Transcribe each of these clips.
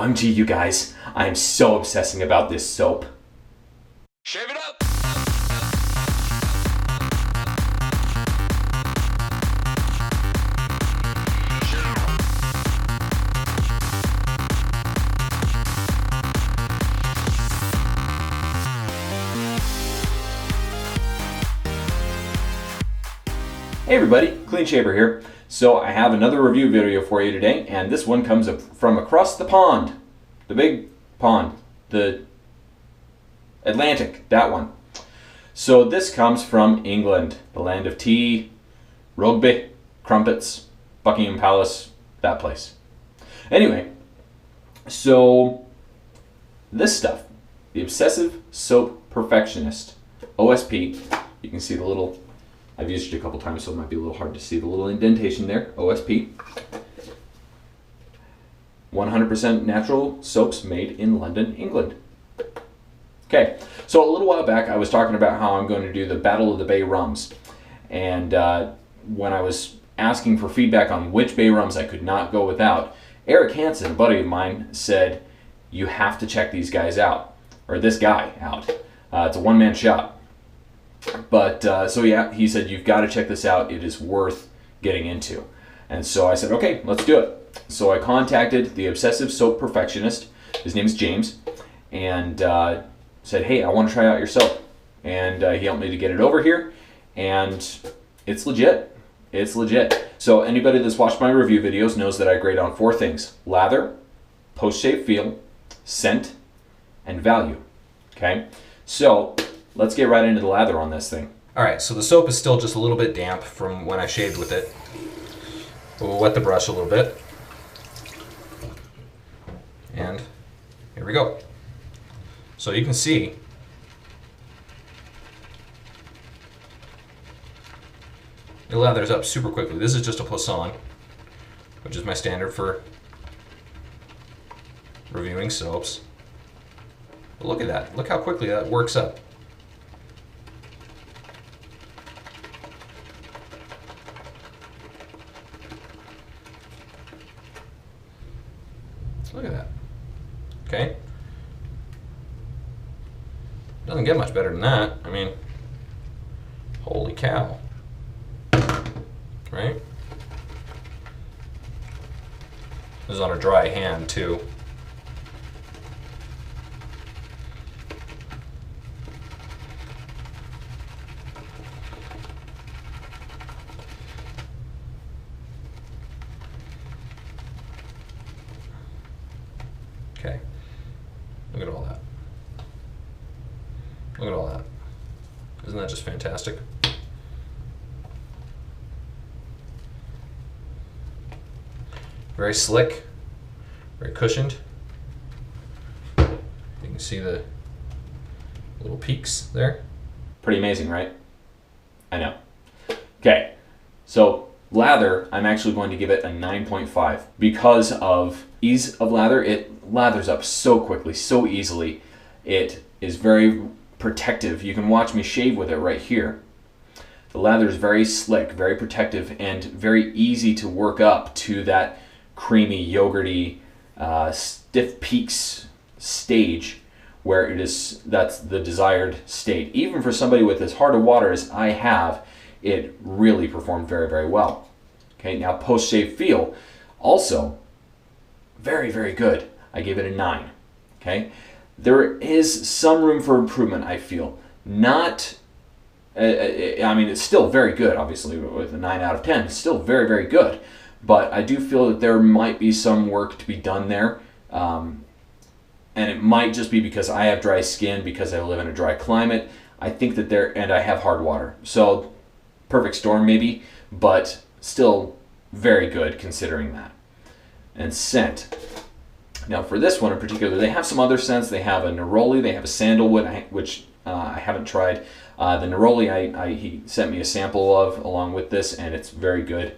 OMG, you guys, I am so obsessing about this soap. Shave it up! Hey everybody, Clean Shaver here. So I have another review video for you today, and this one comes from across the pond. The big pond. The Atlantic, that one. So this comes from England, the land of tea, rugby, crumpets, Buckingham Palace, that place. Anyway, so this stuff, the Obsessive Soap Perfectionist, OSP, you can see the little, I've used it a couple times, so it might be a little hard to see the little indentation there. OSP. 100% natural soaps made in London, England. Okay, so a little while back I was talking about how I'm going to do the Battle of the Bay rums. And when I was asking for feedback on which Bay rums I could not go without, Eric Hansen, a buddy of mine, said, you have to check these guys out. Or this guy out. It's a one-man shop. But, so yeah, he said, you've got to check this out. It is worth getting into. And so I said, okay, let's do it. So I contacted the Obsessive Soap Perfectionist. His name is James. And said, hey, I want to try out your soap. And he helped me to get it over here. And it's legit. It's legit. So anybody that's watched my review videos knows that I grade on 4 things. Lather, post-shave feel, scent, and value. Okay? So let's get right into the lather on this thing. All right, so the soap is still just a little bit damp from when I shaved with it. We'll wet the brush a little bit. And here we go. So you can see it lathers up super quickly. This is just a Poisson, which is my standard for reviewing soaps. But look at that. Look how quickly that works up. Look at that. Okay. Doesn't get much better than that. I mean, holy cow. Right? This is on a dry hand too. Okay. Look at all that. Look at all that. Isn't that just fantastic? Very slick, very cushioned. You can see the little peaks there. Pretty amazing, right? I know. Okay, so lather, I'm actually going to give it a 9.5 because of ease of lather. It lathers up so quickly, so easily. It is very protective. You can watch me shave with it right here. The lather is very slick, very protective, and very easy to work up to that creamy, yogurty, stiff peaks stage where it is, that's the desired state. Even for somebody with as hard a water as I have, it really performed very, very well. Okay, now post-shave feel, also very, very good. I gave it a 9. Okay, there is some room for improvement, I feel. Not, I mean, it's still very good, obviously, with a 9 out of 10. It's still very, very good. But I do feel that there might be some work to be done there. And it might just be because I have dry skin, because I live in a dry climate. I think that and I have hard water. So, perfect storm maybe, but still very good considering that. And scent. Now for this one in particular, they have some other scents. They have a neroli, they have a sandalwood, which I haven't tried. The neroli, he sent me a sample of along with this, and it's very good.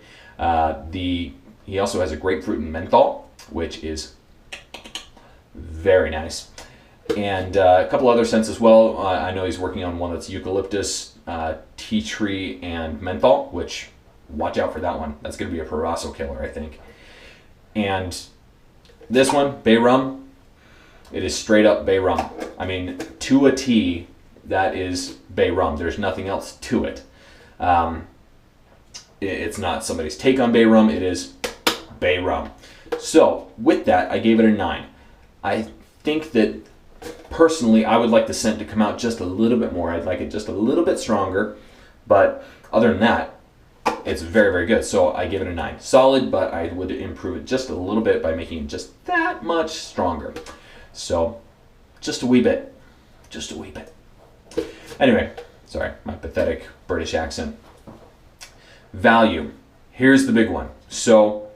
He also has a grapefruit and menthol, which is very nice. And a couple other scents as well. I know he's working on one that's eucalyptus, tea tree, and menthol, which, watch out for that one. That's going to be a Parasso killer, I think. And This one, Bay Rum, it is straight up Bay Rum. I mean, to a T, that is Bay Rum. There's nothing else to it. It's not somebody's take on Bay Rum, it is Bay Rum. So, with that, I gave it a 9. I think that, personally, I would like the scent to come out just a little bit more. I'd like it just a little bit stronger. But other than that, it's very, very good. So I give it a 9. Solid, but I would improve it just a little bit by making it just that much stronger. So, just a wee bit. Just a wee bit. Anyway, sorry, my pathetic British accent. Value. Here's the big one. So,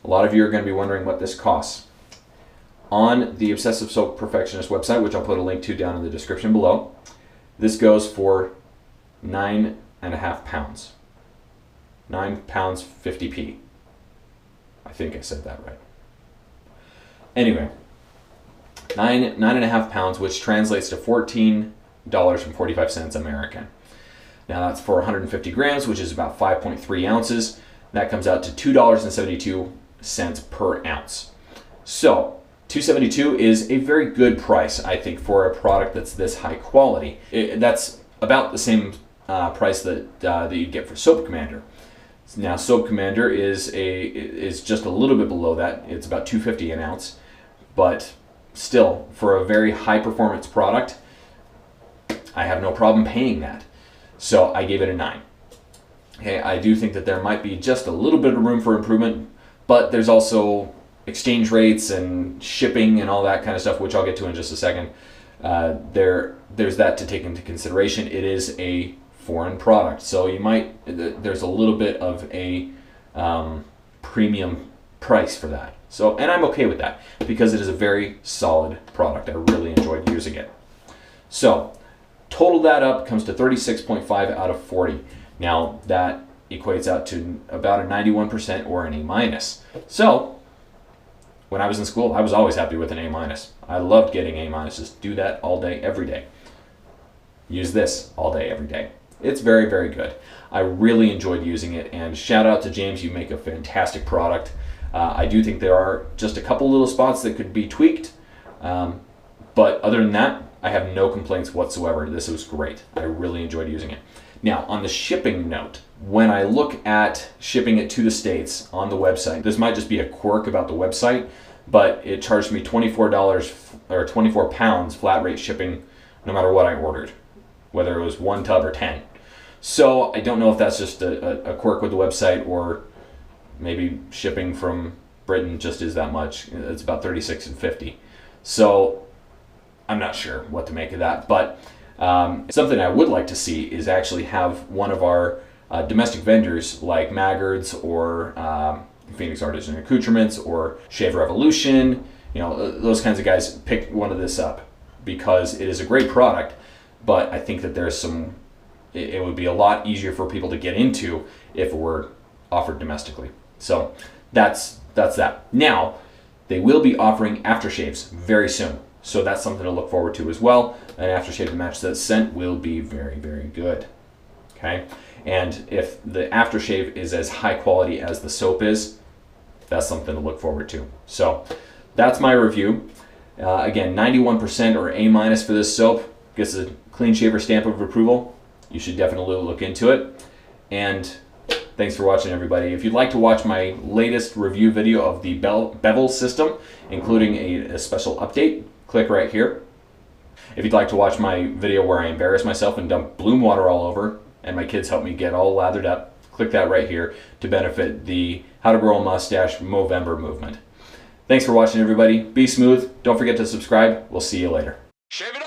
a lot of you are going to be wondering what this costs. On the Obsessive Soap Perfectionist website, which I'll put a link to down in the description below, this goes for 9.5 pounds. 9 pounds 50p. I think I said that right. Anyway, 9.5 pounds, which translates to $14.45 American. Now that's for 150 grams, which is about 5.3 ounces. That comes out to $2.72 per ounce. So, $2.72 is a very good price, I think, for a product that's this high quality. That's about the same price that you get for Soap Commander. Now, Soap Commander is just a little bit below that. It's about $2.50 an ounce, but still, for a very high performance product, I have no problem paying that. So I gave it a 9. Okay, I do think that there might be just a little bit of room for improvement, but there's also exchange rates and shipping and all that kind of stuff, which I'll get to in just a second. There's that to take into consideration. It is a foreign product, so there's a little bit of a premium price for that. So, and I'm okay with that because it is a very solid product. I really enjoyed using it. So, total that up comes to 36.5 out of 40. Now, that equates out to about a 91% or an A-. So, when I was in school, I was always happy with an A-. I loved getting A-. Do that all day, every day. Use this all day, every day. It's very, very good. I really enjoyed using it, and shout out to James, you make a fantastic product. I do think there are just a couple little spots that could be tweaked, but other than that, I have no complaints whatsoever. This was great. I really enjoyed using it. Now, on the shipping note, when I look at shipping it to the States on the website, this might just be a quirk about the website, but it charged me $24 or 24 pounds flat rate shipping no matter what I ordered, whether it was 1 tub or 10. So I don't know if that's just a quirk with the website, or maybe shipping from Britain just is that much. It's about $36.50. So I'm not sure what to make of that, but something I would like to see is actually have one of our domestic vendors like Maggards or Phoenix Artisan Accoutrements or Shave Revolution, those kinds of guys, pick one of this up, because it is a great product, but I think that it would be a lot easier for people to get into if it were offered domestically. So that's that. Now, they will be offering aftershaves very soon. So that's something to look forward to as well. An aftershave to match that scent will be very, very good. Okay? And if the aftershave is as high quality as the soap is, that's something to look forward to. So that's my review. Again, 91% or A- for this soap. Gets a clean shaver stamp of approval. You should definitely look into it. And thanks for watching, everybody. If you'd like to watch my latest review video of the bevel system, including a special update, click right here. If you'd like to watch my video where I embarrass myself and dump bloom water all over, and my kids help me get all lathered up, click that right here to benefit the How to Grow a Mustache Movember movement. Thanks for watching, everybody. Be smooth. Don't forget to subscribe. We'll see you later. Shave it